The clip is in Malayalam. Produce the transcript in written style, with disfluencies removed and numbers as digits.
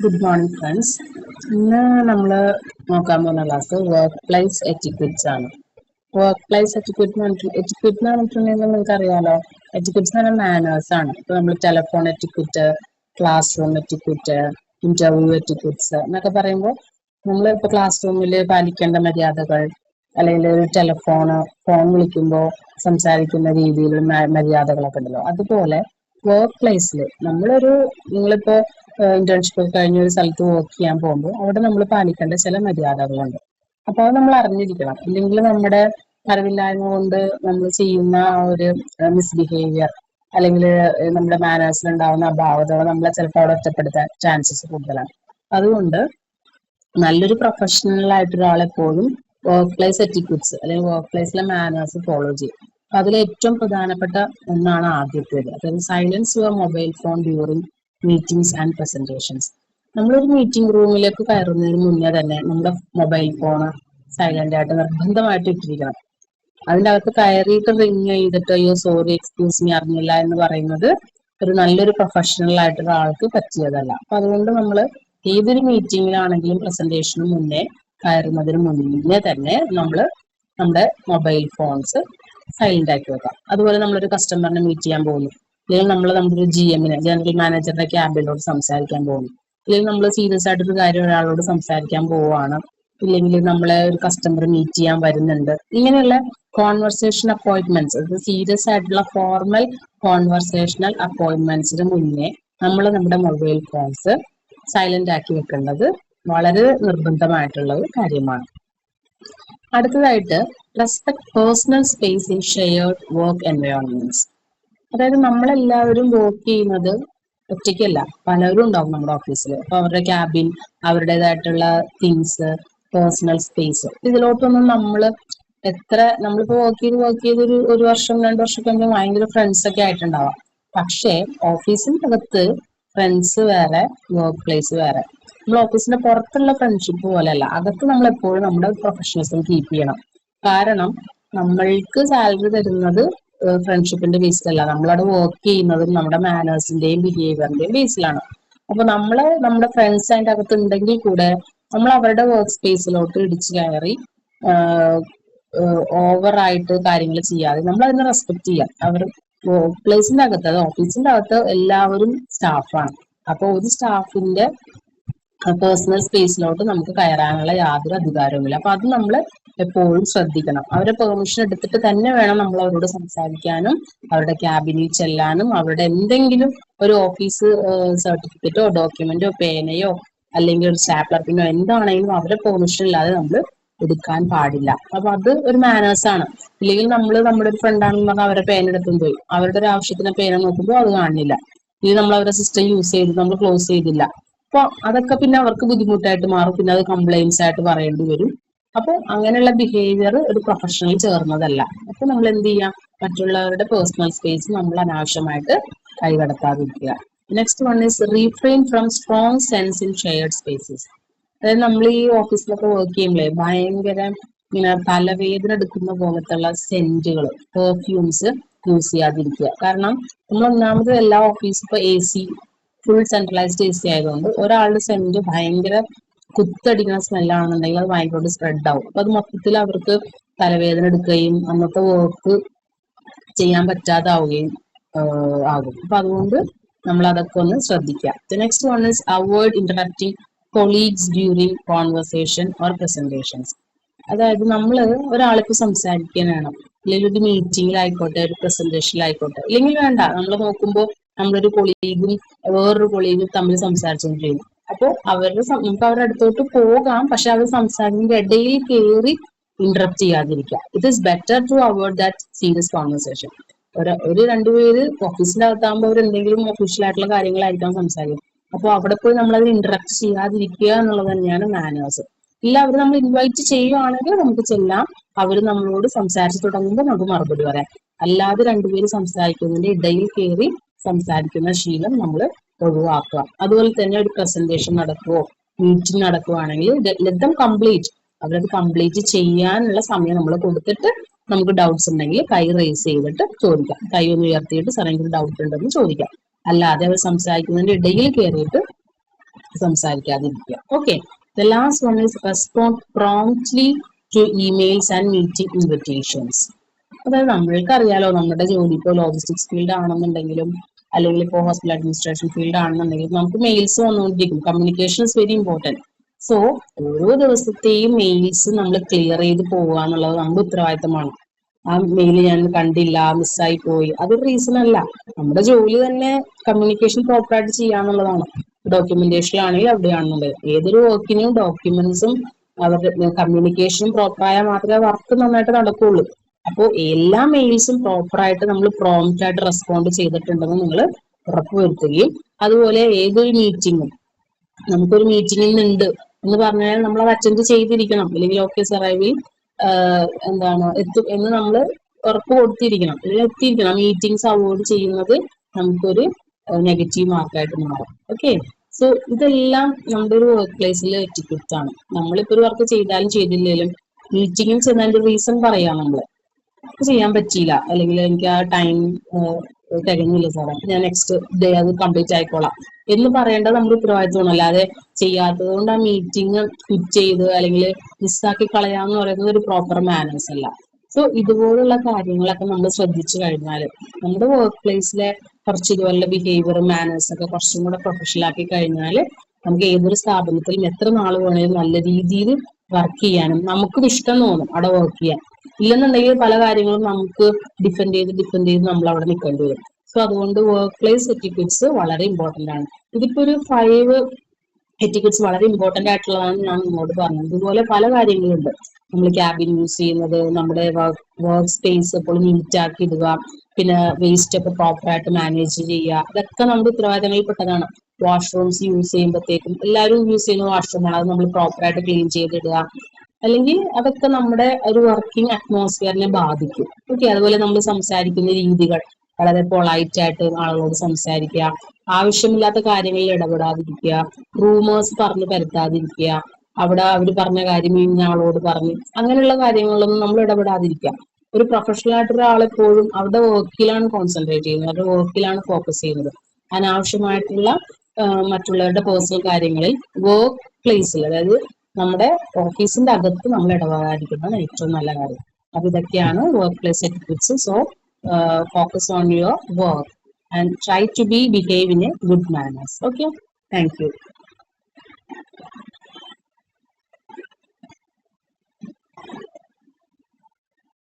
Good morning, friends. ഇന്ന് നമ്മൾ നോക്കാൻ പോകുന്ന ക്ലാസ് വർക്ക് പ്ലേസ് എറ്റിക്വറ്റ്സ് ആണ്. വർക്ക് പ്ലേസ് എറ്റിക്വറ്റ് എന്ന് പറഞ്ഞിട്ടുണ്ടെങ്കിൽ നിങ്ങൾക്ക് അറിയാലോ, എറ്റിക്വറ്റ്സ് എന്ന് പറഞ്ഞാൽ മാനേഴ്സ് ആണ്. ഇപ്പോൾ നമ്മൾ telephone etiquette, classroom etiquette, interview etiquettes എന്നൊക്കെ പറയുമ്പോൾ നമ്മൾ ഇപ്പോൾ ക്ലാസ് റൂമിൽ പാലിക്കേണ്ട മര്യാദകൾ, അല്ലെങ്കിൽ ഒരു ഫോൺ വിളിക്കുമ്പോൾ സംസാരിക്കുന്ന രീതിയിലുള്ള മര്യാദകളൊക്കെ ഉണ്ടല്ലോ. അതുപോലെ വർക്ക് പ്ലേസിൽ നിങ്ങളിപ്പോൾ ഇന്റേൺഷിപ്പ് കഴിഞ്ഞ ഒരു സ്ഥലത്ത് വർക്ക് ചെയ്യാൻ പോകുമ്പോൾ അവിടെ നമ്മൾ പാലിക്കേണ്ട ചില മര്യാദകളുണ്ട്. അപ്പൊ അത് നമ്മൾ അറിഞ്ഞിരിക്കണം. ഇല്ലെങ്കിൽ നമ്മുടെ അറിവില്ലായ്മ കൊണ്ട് നമ്മൾ ചെയ്യുന്ന ആ ഒരു മിസ്ബിഹേവിയർ അല്ലെങ്കിൽ നമ്മുടെ മാനേഴ്സിൽ ഉണ്ടാവുന്ന അപാകതകൾ നമ്മളെ ചിലപ്പോൾ അവിടെ ഒറ്റപ്പെടുത്താൻ ചാൻസസ് കൂടുതലാണ്. അതുകൊണ്ട് നല്ലൊരു പ്രൊഫഷണൽ ആയിട്ട് ഒരാളെപ്പോഴും വർക്ക് പ്ലേസ് എറ്റിക്വറ്റ്സ് അല്ലെങ്കിൽ വർക്ക് പ്ലേസിലെ മാനേഴ്സ് ഫോളോ ചെയ്യും. അപ്പൊ അതിൽ ഏറ്റവും പ്രധാനപ്പെട്ട ഒന്നാണ് ആദ്യത്തേത്, അതായത് silence your mobile phone during meetings and presentations. നമ്മളൊരു മീറ്റിംഗ് റൂമിലേക്ക് കയറുന്നതിന് മുന്നേ തന്നെ നമ്മുടെ മൊബൈൽ ഫോൺ സൈലന്റ് ആയിട്ട് നിർബന്ധമായിട്ട് ഇട്ടിരിക്കണം. അതിൻ്റെ അകത്ത് കയറിയിട്ട് റിങ് ചെയ്തിട്ട് അയ്യോ സോറി എക്സ്ക്യൂസ് മീ അറിഞ്ഞില്ല എന്ന് പറയുന്നത് ഒരു നല്ലൊരു പ്രൊഫഷണൽ ആയിട്ടുള്ള ആൾക്ക് പറ്റിയതല്ല. അപ്പൊ അതുകൊണ്ട് നമ്മൾ ഏതൊരു മീറ്റിങ്ങിലാണെങ്കിലും പ്രസന്റേഷന് മുന്നേ കയറുന്നതിന് മുന്നേ തന്നെ നമ്മൾ നമ്മുടെ മൊബൈൽ ഫോൺസ് സൈലന്റ് ആക്കി വെക്കാം. അതുപോലെ നമ്മളൊരു കസ്റ്റമറിനെ മീറ്റ് ചെയ്യാൻ പോകുന്നു, അല്ലെങ്കിൽ നമ്മുടെ ഒരു ജനറൽ മാനേജറുടെ ക്യാബിനോട് സംസാരിക്കാൻ പോകുന്നു, അല്ലെങ്കിൽ നമ്മൾ സീരിയസ് ആയിട്ടൊരു കാര്യം ഒരാളോട് സംസാരിക്കാൻ പോവുകയാണ്, ഇല്ലെങ്കിൽ നമ്മളെ ഒരു കസ്റ്റമർ മീറ്റ് ചെയ്യാൻ വരുന്നുണ്ട്, ഇങ്ങനെയുള്ള കോൺവെർസേഷൻ അപ്പോയിന്റ്മെന്റ്സ്, അത് സീരിയസ് ആയിട്ടുള്ള ഫോർമൽ കോൺവെർസേഷണൽ അപ്പോയിന്റ്മെന്റ്സിന് മുന്നേ നമ്മൾ നമ്മുടെ മൊബൈൽ ഫോൺസ് സൈലന്റ് ആക്കി വെക്കേണ്ടത് വളരെ നിർബന്ധമായിട്ടുള്ള ഒരു കാര്യമാണ്. അടുത്തതായിട്ട് respect personal space in shared work environments. അതായത് നമ്മളെല്ലാവരും വർക്ക് ചെയ്യുന്നത് ഒറ്റയ്ക്കല്ല, പലരും ഉണ്ടാവും നമ്മുടെ ഓഫീസിൽ. അപ്പൊ അവരുടെ ക്യാബിൻ, അവരുടേതായിട്ടുള്ള തിങ്സ്, പേഴ്സണൽ സ്പേസ്, ഇതിലോട്ടൊന്നും നമ്മളിപ്പോ വർക്ക് ചെയ്ത് ഒരു വർഷം 2 വർഷമൊക്കെ ആകുമ്പോൾ ഭയങ്കര ഫ്രണ്ട്സ് ഒക്കെ ആയിട്ടുണ്ടാവാം. പക്ഷേ ഓഫീസിന്റെ അകത്ത് ഫ്രണ്ട്സ് വേറെ, വർക്ക് പ്ലേസ് വേറെ. നമ്മൾ ഓഫീസിന്റെ പുറത്തുള്ള ഫ്രണ്ട്ഷിപ്പ് പോലെയല്ല, അകത്ത് നമ്മൾ എപ്പോഴും നമ്മുടെ പ്രൊഫഷണലിസം കീപ്പ് ചെയ്യണം. കാരണം നമ്മൾക്ക് സാലറി തരുന്നത് ഫ്രണ്ട്ഷിപ്പിന്റെ ബേസിലല്ല, നമ്മളവിടെ വർക്ക് ചെയ്യുന്നതും നമ്മുടെ മാനേഴ്സിന്റെയും ബിഹേവിയറിന്റെയും ബേസിലാണ്. അപ്പൊ നമ്മുടെ ഫ്രണ്ട്സ് അതിന്റെ അകത്ത് ഉണ്ടെങ്കിൽ കൂടെ നമ്മൾ അവരുടെ വർക്ക് സ്പേസിലോട്ട് ഇടിച്ചു കയറി ഓവറായിട്ട് കാര്യങ്ങൾ ചെയ്യാതെ നമ്മൾ അതിനെ റെസ്പെക്ട് ചെയ്യാം. അവർ വർക്ക് പ്ലേസിന്റെ അകത്ത്, അത് ഓഫീസിന്റെ അകത്ത് എല്ലാവരും സ്റ്റാഫാണ്. അപ്പൊ ഒരു സ്റ്റാഫിന്റെ പേഴ്സണൽ സ്പേസിലോട്ട് നമുക്ക് കയറാനുള്ള യാതൊരു അധികാരവുമില്ല. അപ്പൊ അത് നമ്മൾ എപ്പോഴും ശ്രദ്ധിക്കണം. അവരെ പെർമിഷൻ എടുത്തിട്ട് തന്നെ വേണം നമ്മൾ അവരോട് സംസാരിക്കാനും, അവരുടെ ക്യാബിനിൽ ചെല്ലാനും, അവരുടെ എന്തെങ്കിലും ഒരു ഓഫീസ് സർട്ടിഫിക്കറ്റോ ഡോക്യുമെന്റോ പേനയോ അല്ലെങ്കിൽ ഒരു സ്റ്റാപ്ലർ എന്താണെങ്കിലും അവരുടെ പെർമിഷൻ ഇല്ലാതെ നമ്മൾ എടുക്കാൻ പാടില്ല. അപ്പൊ അത് ഒരു മാനേഴ്സ് ആണ്. ഇല്ലെങ്കിൽ നമ്മുടെ ഒരു ഫ്രണ്ടാണെന്ന് പറഞ്ഞാൽ അവരുടെ പേന എടുത്തും പോയി അവരുടെ ഒരു ആവശ്യത്തിന് പേന നോക്കുമ്പോൾ അത് കാണില്ല, ഇനി നമ്മൾ അവരുടെ സിസ്റ്റം യൂസ് ചെയ്ത് നമ്മൾ ക്ലോസ് ചെയ്തില്ല, അപ്പൊ അതൊക്കെ പിന്നെ അവർക്ക് ബുദ്ധിമുട്ടായിട്ട് മാറും, പിന്നെ അത് കംപ്ലൈൻസ് ആയിട്ട് പറയേണ്ടി വരും. അപ്പൊ അങ്ങനെയുള്ള ബിഹേവിയർ ഒരു പ്രൊഫഷണൽ ചേർന്നതല്ല. അപ്പൊ നമ്മൾ എന്ത് ചെയ്യാം, മറ്റുള്ളവരുടെ പേഴ്സണൽ സ്പേസ് നമ്മൾ അനാവശ്യമായിട്ട് കൈകടത്താതിരിക്കുക. Next one is refrain from strong scents in shared spaces. അതായത് നമ്മൾ ഈ ഓഫീസിലൊക്കെ വർക്ക് ചെയ്യുമ്പോഴേ ഭയങ്കര ഇങ്ങനെ തലവേദന എടുക്കുന്ന പോലത്തുള്ള സെന്റുകൾ, പെർഫ്യൂംസ് യൂസ് ചെയ്യാതിരിക്കുക. കാരണം നമ്മൾ ഒന്നാമത് എല്ലാ ഓഫീസും ഇപ്പൊ AC, ഫുൾ സെൻട്രലൈസ്ഡ് AC ആയതുകൊണ്ട് ഒരാളുടെ സെന്റ് ഭയങ്കര കുത്തടിക്കുന്ന സ്മെല്ലാണെന്നുണ്ടെങ്കിൽ അത് ഭയങ്കര സ്പ്രെഡ് ആവും. അപ്പൊ അത് മൊത്തത്തിൽ അവർക്ക് തലവേദന എടുക്കുകയും അന്നത്തെ വർക്ക് ചെയ്യാൻ പറ്റാതാവുകയും ആകും. അപ്പൊ അതുകൊണ്ട് നമ്മൾ അതൊക്കെ ഒന്ന് ശ്രദ്ധിക്കുക. Next one is avoid interacting colleagues during conversation or presentations. അതായത് നമ്മൾ ഒരാളിപ്പോൾ സംസാരിക്കാനാണ്, അല്ലെങ്കിൽ ഒരു മീറ്റിങ്ങിലായിക്കോട്ടെ, ഒരു പ്രസന്റേഷനിലായിക്കോട്ടെ, ഇല്ലെങ്കിൽ വേണ്ട, നമ്മൾ നോക്കുമ്പോൾ നമ്മളൊരു കൊളീഗും വേറൊരു കൊളീഗും തമ്മിൽ സംസാരിച്ചുകൊണ്ടിരിക്കും. അപ്പോൾ നമുക്ക് അവരുടെ അടുത്തോട്ട് പോകാം, പക്ഷെ അവർ സംസാരിക്കുന്നതിന്റെ ഇടയിൽ കയറി ഇന്ററപ്റ്റ് ചെയ്യാതിരിക്കുക. It is better to avoid that serious conversation. ഒരു രണ്ടുപേര് ഓഫീസിന്റെ അകത്താകുമ്പോൾ അവർ എന്തെങ്കിലും ഒഫീഷ്യൽ ആയിട്ടുള്ള കാര്യങ്ങളായിരിക്കാം സംസാരിക്കും. അപ്പോൾ അവിടെ പോയി നമ്മളത് ഇന്ററാക്ട് ചെയ്യാതിരിക്കുക എന്നുള്ളത് തന്നെയാണ് മാനേഴ്സ്. ഇല്ല, അവർ നമ്മൾ ഇൻവൈറ്റ് ചെയ്യുവാണെങ്കിൽ നമുക്ക് ചെല്ലാം, അവർ നമ്മളോട് സംസാരിച്ച് തുടങ്ങുമ്പോൾ നമുക്ക് മറുപടി പറയാം. അല്ലാതെ രണ്ടുപേര് സംസാരിക്കുന്നതിന്റെ ഇടയിൽ കയറി സംസാരിക്കുന്ന ശീലം നമ്മൾ ഒഴിവാക്കുക. അതുപോലെ തന്നെ ഒരു പ്രസന്റേഷൻ നടക്കുവോ മീറ്റിംഗ് നടക്കുവാണെങ്കിൽ ലെറ്റ് ദം കംപ്ലീറ്റ്, അവരത് കംപ്ലീറ്റ് ചെയ്യാനുള്ള സമയം നമ്മൾ കൊടുത്തിട്ട് നമുക്ക് ഡൗട്ട്സ് ഉണ്ടെങ്കിൽ കൈ റേസ് ചെയ്തിട്ട് ചോദിക്കാം, കൈ ഒന്ന് ഉയർത്തിയിട്ട് സാർ എനിക്ക് ഡൗട്ട് ഉണ്ടെന്ന് ചോദിക്കാം. അല്ലാതെ അവർ സംസാരിക്കുന്നതിന്റെ ഇടയിൽ കയറിയിട്ട് സംസാരിക്കാതിരിക്കുക. Okay, the last one is respond promptly to emails and meeting invitations. അതായത് നമ്മൾക്ക് അറിയാലോ, നമ്മുടെ ജോലി ഇപ്പോൾ ലോജിസ്റ്റിക്സ് ഫീൽഡ് ആണെന്നുണ്ടെങ്കിലും അല്ലെങ്കിൽ ഇപ്പോൾ ഹോസ്പിറ്റൽ അഡ്മിനിസ്ട്രേഷൻ ഫീൽഡ് ആണെന്നുണ്ടെങ്കിലും നമുക്ക് മെയിൽസ് വന്നുകൊണ്ടിരിക്കും. Communication is very important. So ഓരോ ദിവസത്തെയും മെയിൽസ് നമ്മൾ ക്ലിയർ ചെയ്ത് പോവുക എന്നുള്ളത് നമ്മുടെ ഉത്തരവാദിത്തമാണ്. ആ മെയിൽ ഞാൻ കണ്ടില്ല, മിസ്സായി പോയി, അതൊരു റീസൺ അല്ല. നമ്മുടെ ജോലി തന്നെ കമ്മ്യൂണിക്കേഷൻ പ്രോപ്പറായിട്ട് ചെയ്യാന്നുള്ളതാണ്. ഡോക്യുമെന്റേഷനിലാണെങ്കിൽ അവിടെയാണെന്നുള്ളത്. ഏതൊരു വർക്കിനും ഡോക്യുമെന്റ്സും അവരുടെ കമ്മ്യൂണിക്കേഷനും പ്രോപ്പറായാൽ മാത്രമേ വർക്ക് നന്നായിട്ട് നടക്കുകയുള്ളൂ. അപ്പോൾ എല്ലാ മെയിൽസും പ്രോപ്പറായിട്ട് നമ്മൾ പ്രോംപ്റ്റ് ആയിട്ട് റെസ്പോണ്ട് ചെയ്തിട്ടുണ്ടെന്ന് നിങ്ങൾ ഉറപ്പുവരുത്തുകയും, അതുപോലെ ഏതൊരു മീറ്റിങ്ങും നമുക്കൊരു മീറ്റിംഗ് ഉണ്ട് എന്ന് പറഞ്ഞാൽ നമ്മൾ അത് അറ്റൻഡ് ചെയ്തിരിക്കണം. അല്ലെങ്കിൽ ഓക്കെ സാർ ഐ വിൽ എന്താണ് എത്തും എന്ന് നമ്മൾ ഉറപ്പ് കൊടുത്തിരിക്കണം, അല്ലെങ്കിൽ എത്തിയിരിക്കണം. മീറ്റിംഗ്സ് അവോയ്ഡ് ചെയ്യുന്നത് നമുക്കൊരു നെഗറ്റീവ് മാർക്കായിട്ട് മാറും. ഓക്കെ, സോ ഇതെല്ലാം നമ്മുടെ ഒരു വർക്ക് പ്ലേസിൽ എറ്റിക്യൂട്ട്സ് ആണ്. നമ്മളിപ്പോൾ ഒരു വർക്ക് ചെയ്താലും ചെയ്തില്ലെങ്കിലും മീറ്റിങ്ങിൽ ചെന്നതിന്റെ റീസൺ പറയാം. നമ്മൾ ചെയ്യാൻ പറ്റിയില്ല, അല്ലെങ്കിൽ എനിക്ക് ആ ടൈം തികഞ്ഞില്ല സാറേ, ഞാൻ നെക്സ്റ്റ് ഡേ അത് കംപ്ലീറ്റ് ആയിക്കോളാം എന്ന് പറയേണ്ടത് നമ്മുടെ ഉത്തരവാദിത്വമാണ്. അല്ലാതെ ചെയ്യാത്തത് കൊണ്ട് ആ മീറ്റിംഗ് ക്വിറ്റ് ചെയ്ത് അല്ലെങ്കിൽ മിസ്സാക്കി കളയാന്ന് പറയുന്നത് ഒരു പ്രോപ്പർ മാനേഴ്സ് അല്ല. സോ ഇതുപോലുള്ള കാര്യങ്ങളൊക്കെ നമ്മൾ ശ്രദ്ധിച്ചു കഴിഞ്ഞാൽ നമ്മുടെ വർക്ക് പ്ലേസിലെ കുറച്ച് ഇതുപോലുള്ള ബിഹേവിയർ മാനേഴ്സ് ഒക്കെ കുറച്ചും കൂടെ പ്രൊഫഷണൽ ആക്കി കഴിഞ്ഞാൽ നമുക്ക് ഏതൊരു സ്ഥാപനത്തിലും എത്ര നാൾ വേണമെങ്കിലും നല്ല രീതിയിൽ വർക്ക് ചെയ്യാനും നമുക്കും ഇഷ്ടം തോന്നും അവിടെ വർക്ക് ചെയ്യാൻ. ഇല്ലെന്നുണ്ടെങ്കിൽ പല കാര്യങ്ങളും നമുക്ക് ഡിഫെൻഡ് ചെയ്ത് നമ്മൾ അവിടെ നിൽക്കേണ്ടി വരും. സോ അതുകൊണ്ട് വർക്ക് പ്ലേസ് എറ്റിക്വറ്റ്സ് വളരെ ഇമ്പോർട്ടൻ്റ് ആണ്. ഇതിപ്പോൾ ഒരു 5 എറ്റിക്വറ്റ്സ് വളരെ ഇമ്പോർട്ടൻ്റ് ആയിട്ടുള്ളതാണ് ഞാൻ നിങ്ങളോട് പറഞ്ഞത്. ഇതുപോലെ പല കാര്യങ്ങളുണ്ട്. നമ്മൾ ക്യാബിൻ യൂസ് ചെയ്യുന്നത്, നമ്മുടെ വർക്ക് സ്പേസ് എപ്പോഴും നീറ്റ് ആക്കി ഇടുക, പിന്നെ വേസ്റ്റ് ഒക്കെ പ്രോപ്പറായിട്ട് മാനേജ് ചെയ്യുക, ഇതൊക്കെ നമ്മുടെ ഉത്തരവാദിത്തങ്ങളിൽ പെട്ടതാണ്. വാഷ്റൂംസ് യൂസ് ചെയ്യുമ്പോഴത്തേക്കും എല്ലാവരും യൂസ് ചെയ്യുന്ന വാഷ്റൂമാണ്, അത് നമ്മൾ പ്രോപ്പറായിട്ട് ക്ലീൻ ചെയ്തിടുക. അല്ലെങ്കിൽ അതൊക്കെ നമ്മുടെ ഒരു വർക്കിംഗ് അറ്റ്മോസ്ഫിയറിനെ ബാധിക്കും. ഓക്കെ, അതുപോലെ നമ്മൾ സംസാരിക്കുന്ന രീതികൾ വളരെ പൊളൈറ്റ് ആയിട്ട് ആളുകളോട് സംസാരിക്കുക, ആവശ്യമില്ലാത്ത കാര്യങ്ങളിൽ ഇടപെടാതിരിക്കുക, റൂമേഴ്സ് പറഞ്ഞു പരത്താതിരിക്കുക, അവിടെ അവർ പറഞ്ഞ കാര്യം ഇന്ന ആളോട് പറഞ്ഞു, അങ്ങനെയുള്ള കാര്യങ്ങളിലൊന്നും നമ്മൾ ഇടപെടാതിരിക്കുക. ഒരു പ്രൊഫഷണൽ ആയിട്ട് ഒരാളെപ്പോഴും അവരുടെ വർക്കിലാണ് കോൺസെൻട്രേറ്റ് ചെയ്യുന്നത്, അവരുടെ വർക്കിലാണ് ഫോക്കസ് ചെയ്യുന്നത്. അനാവശ്യമായിട്ടുള്ള മറ്റുള്ളവരുടെ പേഴ്സണൽ കാര്യങ്ങളിൽ വർക്ക് പ്ലേസിൽ, അതായത് നമ്മുടെ ഓഫീസിന്റെ അകത്ത് നമ്മൾ ഇടപെടാതിരിക്കുന്നതാണ് ഏറ്റവും നല്ല കാര്യം. അപ്പൊ ഇതൊക്കെയാണ് workplace etiquettes. So focus on your work and try to behave in a good manners. Okay, thank you.